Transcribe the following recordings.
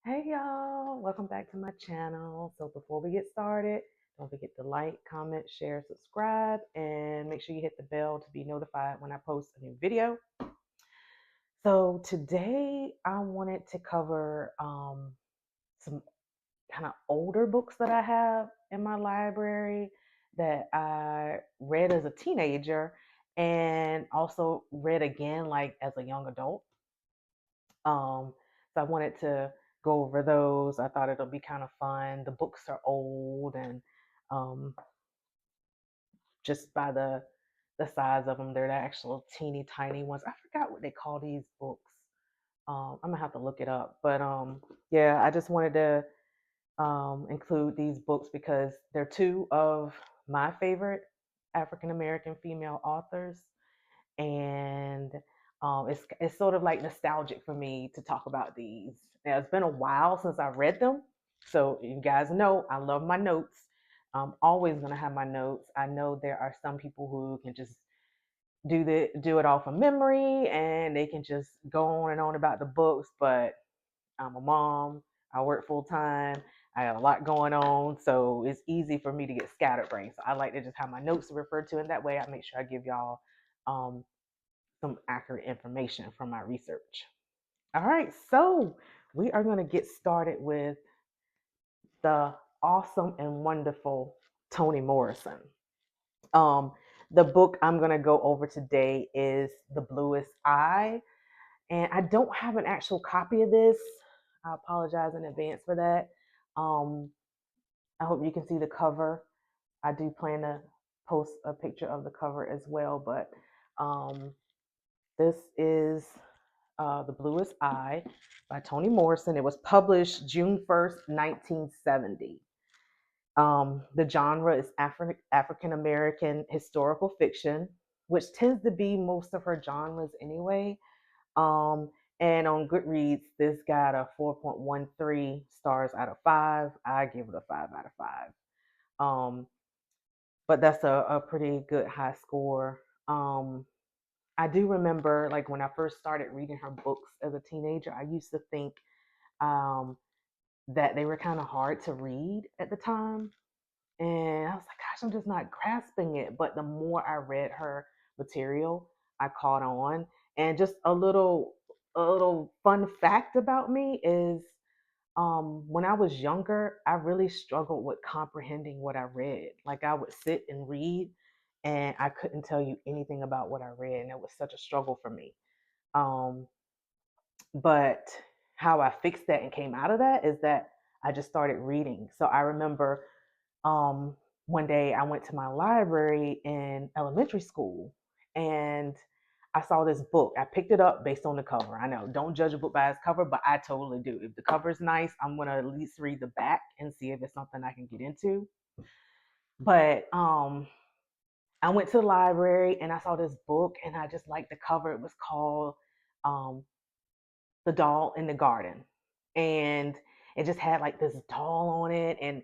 Hey y'all, welcome back to my channel. So before we get started, don't forget to like, comment, share, subscribe, and make sure you hit the bell to be notified when I post a new video. So today I wanted to cover some kind of older books that I have in my library that I read as a teenager and also read again like as a young adult. So I wanted to go over those. I thought it'll be kind of fun. The books are old and um, just by the size of them, they're the actual teeny tiny ones. I forgot what they call these books. I'm gonna have to look it up. But yeah, I just wanted to include these books because they're two of my favorite African American female authors, and it's sort of like nostalgic for me to talk about these. Now it's been a while since I read them, so you guys know I love my notes. I'm always gonna have my notes. I know there are some people who can just do it all from memory and they can just go on and on about the books, but I'm a mom. I work full time. I got a lot going on, so it's easy for me to get scatterbrained. So I like to just have my notes referred to, and that way I make sure I give y'all um, some accurate information from my research. All right, so we are going to get started with the awesome and wonderful Toni Morrison. Um, the book I'm going to go over today is The Bluest Eye, and I don't have an actual copy of this. I apologize in advance for that. Um, I hope you can see the cover. I do plan to post a picture of the cover as well, but um, this is The Bluest Eye by Toni Morrison. It was published June 1st, 1970. The genre is African American historical fiction, which tends to be most of her genres anyway. Um, and on Goodreads, this got a 4.13 stars out of 5. I give it a 5 out of 5. Um, but that's a pretty good high score. I do remember, like, when I first started reading her books as a teenager, I used to think um, that they were kind of hard to read at the time. And I was like, gosh, I'm just not grasping it. But the more I read her material, I caught on. And just a little fun fact about me is when I was younger, I really struggled with comprehending what I read. Like I would sit and read and I couldn't tell you anything about what I read. And it was such a struggle for me. Um, but how I fixed that and came out of that is that I just started reading. So I remember um, one day I went to my library in elementary school and I saw this book. I picked it up based on the cover. I know, don't judge a book by its cover, but I totally do. If the cover is nice, I'm going to at least read the back and see if it's something I can get into. But I went to the library and I saw this book and I just liked the cover. It was called um, The Doll in the Garden. And it just had like this doll on it. And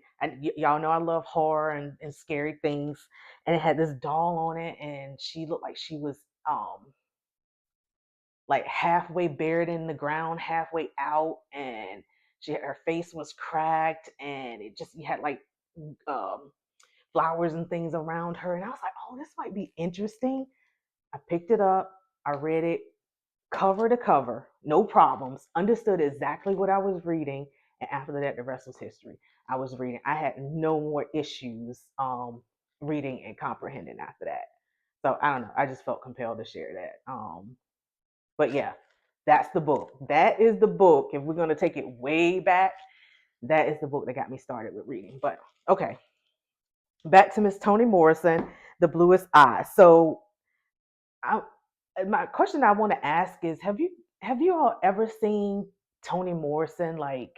y'all know I love horror and scary things. And it had this doll on it. And she looked like she was like halfway buried in the ground, halfway out. And her face was cracked. And it just, you had like um, flowers and things around her. And I was like, oh, this might be interesting. I picked it up. I read it cover to cover, no problems, understood exactly what I was reading. And after that, the rest was history. I was reading, I had no more issues reading and comprehending after that. So I don't know, I just felt compelled to share that. But yeah, that's the book. That is the book. If we're going to take it way back, that is the book that got me started with reading. But okay, back to Miss Toni Morrison, The Bluest Eye. So I, my question I want to ask is, have you all ever seen Toni Morrison like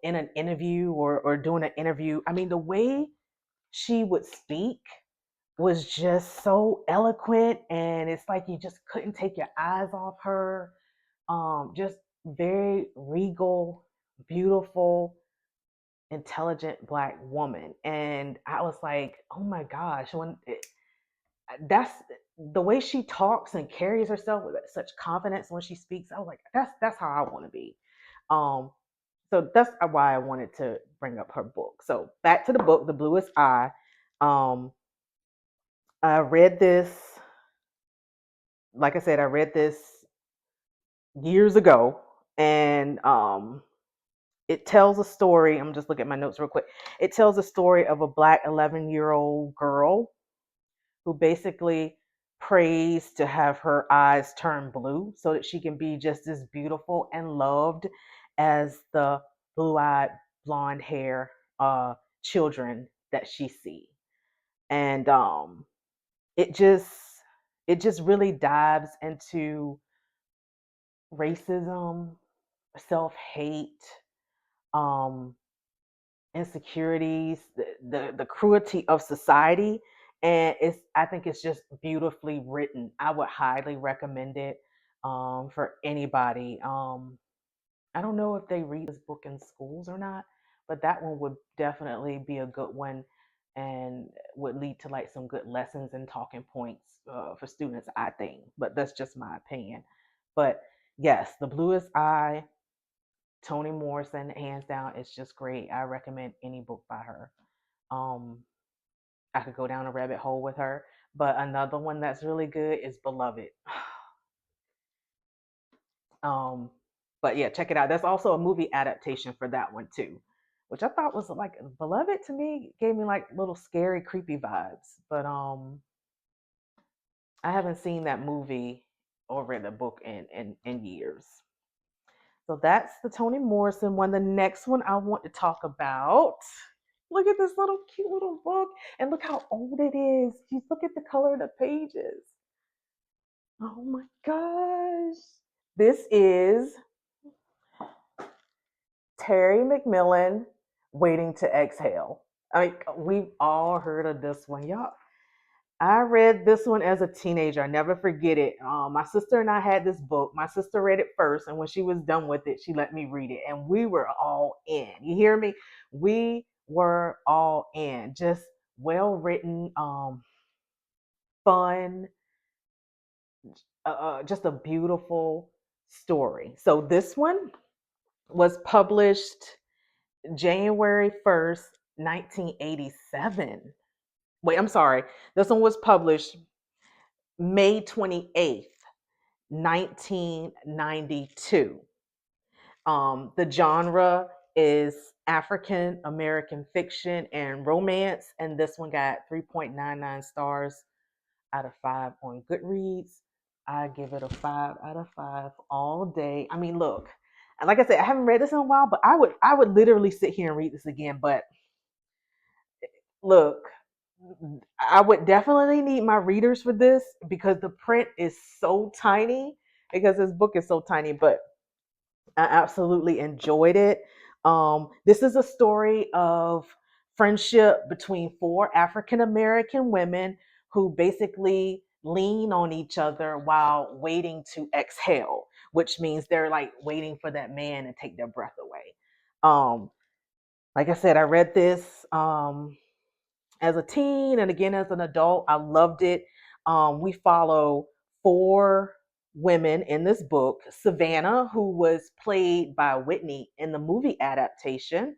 in an interview or doing an interview? I mean, the way she would speak was just so eloquent, and it's like you just couldn't take your eyes off her. Just very regal, beautiful, intelligent black woman, and I was like, oh my gosh, that's the way she talks and carries herself with such confidence when she speaks. I was like, that's how I want to be. So that's why I wanted to bring up her book. So back to the book, The Bluest Eye. Um, I read this, like I said, I read this years ago, and it tells a story. I'm just looking at my notes real quick. It tells a story of a black 11-year-old girl who basically prays to have her eyes turn blue so that she can be just as beautiful and loved as the blue-eyed, blonde hair children that she sees. And it just it just really dives into racism, self-hate, um, insecurities, the cruelty of society, and I think it's just beautifully written. I would highly recommend it for anybody. I don't know if they read this book in schools or not, but that one would definitely be a good one and would lead to like some good lessons and talking points for students, I think. But that's just my opinion. But yes, The Bluest Eye, Toni Morrison, hands down, it's just great. I recommend any book by her. Um, I could go down a rabbit hole with her. But another one that's really good is Beloved. Um, but yeah, check it out. There's also a movie adaptation for that one too, which I thought was like Beloved to me gave me like little scary, creepy vibes. But I haven't seen that movie or read the book in years. So that's the Toni Morrison one. The next one I want to talk about. Look at this little cute little book and look how old it is. Just look at the color of the pages. Oh my gosh. This is Terry McMillan, Waiting to Exhale. I mean, we've all heard of this one. Y'all, I read this one as a teenager. I never forget it. My sister and I had this book. My sister read it first, and when she was done with it, she let me read it, and we were all in. You hear me? We were all in. Just well written, fun, just a beautiful story. So this one was published January 1st, 1987. Wait, I'm sorry. This one was published May 28th, 1992. The genre is African American fiction and romance, and this one got 3.99 stars out of 5 on Goodreads. I give it a 5 out of 5 all day. I mean, look, like I said, I haven't read this in a while, but I would literally sit here and read this again. But look, I would definitely need my readers for this because the print is so tiny. Because this book is so tiny, but I absolutely enjoyed it. This is a story of friendship between 4 African American women who basically lean on each other while waiting to exhale, which means they're like waiting for that man to take their breath away. Um, like I said, I read this as a teen and again as an adult. I loved it. We follow 4 women in this book: Savannah, who was played by Whitney in the movie adaptation,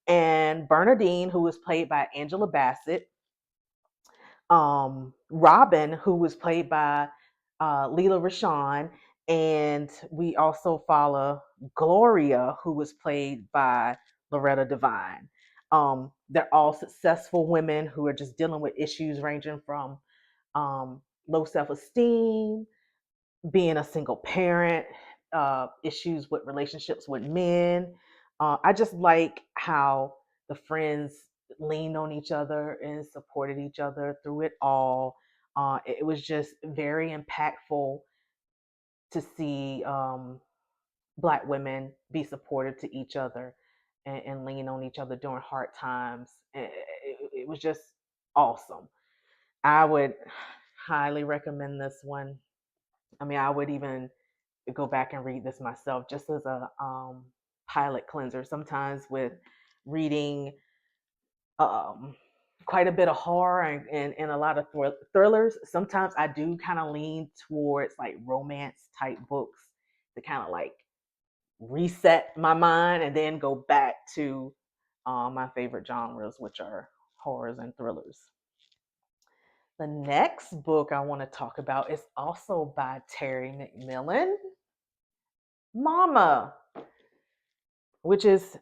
and Bernadine, who was played by Angela Bassett, Robin, who was played by Leela Rashawn, and we also follow Gloria, who was played by Loretta Devine. They're all successful women who are just dealing with issues ranging from low self esteem, being a single parent, issues with relationships with men. I just like how the friends leaned on each other and supported each other through it all. It was just very impactful to see Black women be supportive to each other and lean on each other during hard times. It was just awesome. I would highly recommend this one. I mean, I would even go back and read this myself just as a palate cleanser. Sometimes with reading um, quite a bit of horror and a lot of thrillers, sometimes I do kind of lean towards like romance type books to kind of like reset my mind and then go back to my favorite genres, which are horrors and thrillers. The next book I want to talk about is also by Terry McMillan, Mama, which is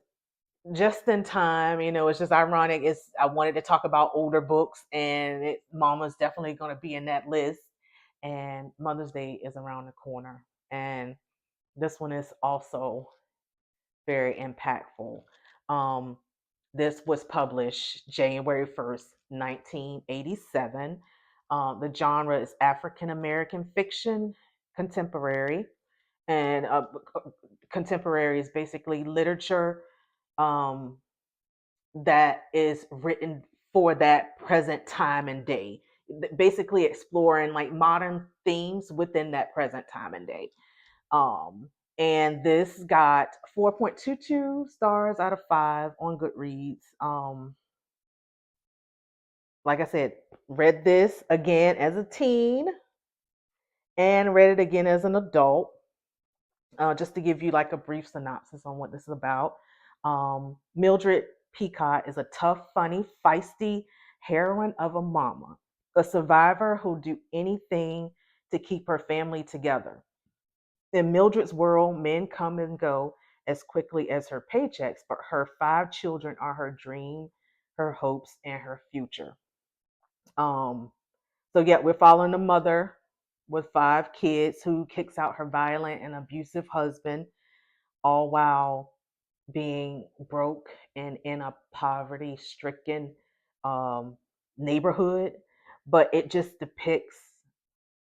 just in time. It's just ironic. I wanted to talk about older books, and Mama's definitely going to be in that list. And Mother's Day is around the corner, and this one is also very impactful. Um, this was published January 1st, 1987. The genre is African American fiction, contemporary, and contemporary is basically literature um, that is written for that present time and day, basically exploring like modern themes within that present time and day. Um, and this got 4.22 stars out of 5 on Goodreads. Like I said, read this again as a teen and read it again as an adult. Just to give you like a brief synopsis on what this is about. Mildred Peacock is a tough, funny, feisty heroine of a mama, a survivor who'll do anything to keep her family together. In Mildred's world, men come and go as quickly as her paychecks, but her 5 children are her dream, her hopes, and her future. Um, so yeah, we're following a mother with 5 kids who kicks out her violent and abusive husband, all while being broke and in a poverty-stricken um, neighborhood. But it just depicts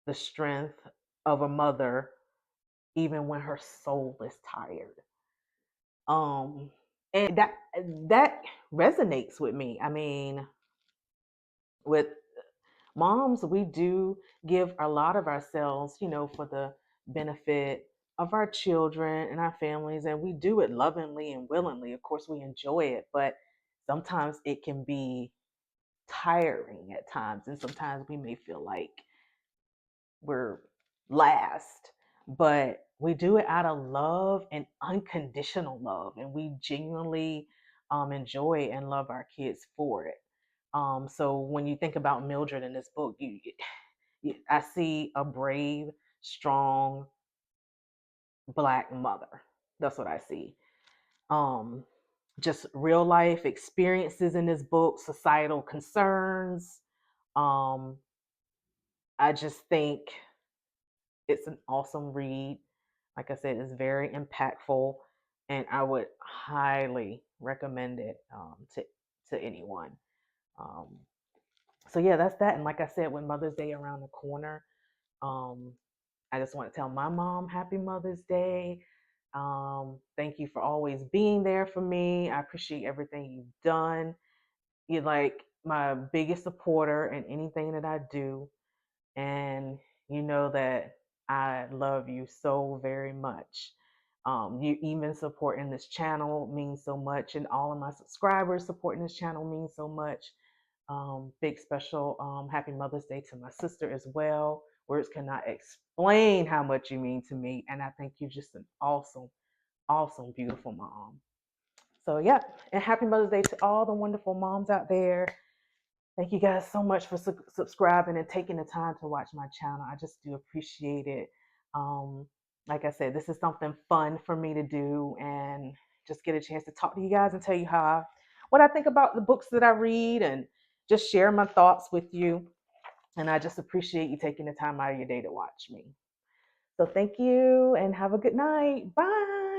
the strength of a mother even when her soul is tired. And that resonates with me. I mean, with moms, we do give a lot of ourselves, for the benefit of our children and our families, and we do it lovingly and willingly. Of course, we enjoy it, but sometimes it can be tiring at times, and sometimes we may feel like we're last, but we do it out of love and unconditional love, and we genuinely enjoy and love our kids for it. So when you think about Mildred in this book, I see a brave, strong Black mother. That's what I see. Um, just real life experiences in this book, societal concerns. Um, I just think it's an awesome read. Like I said, it's very impactful, and I would highly recommend it to anyone. Um, so yeah, that's that. And like I said, with Mother's Day around the corner, um, I just want to tell my mom Happy Mother's Day. Thank you for always being there for me. I appreciate everything you've done. You're like my biggest supporter in anything that I do. And you know that I love you so very much. You even supporting this channel means so much, and all of my subscribers supporting this channel means so much. Big special Happy Mother's Day to my sister as well. Words cannot explain how much you mean to me, and I think you're just an awesome, awesome, beautiful mom. So, yeah, and Happy Mother's Day to all the wonderful moms out there. Thank you guys so much for subscribing and taking the time to watch my channel. I just do appreciate it. Um, like I said, this is something fun for me to do and just get a chance to talk to you guys and tell you what I think about the books that I read and just share my thoughts with you. And I just appreciate you taking the time out of your day to watch me. So thank you and have a good night. Bye.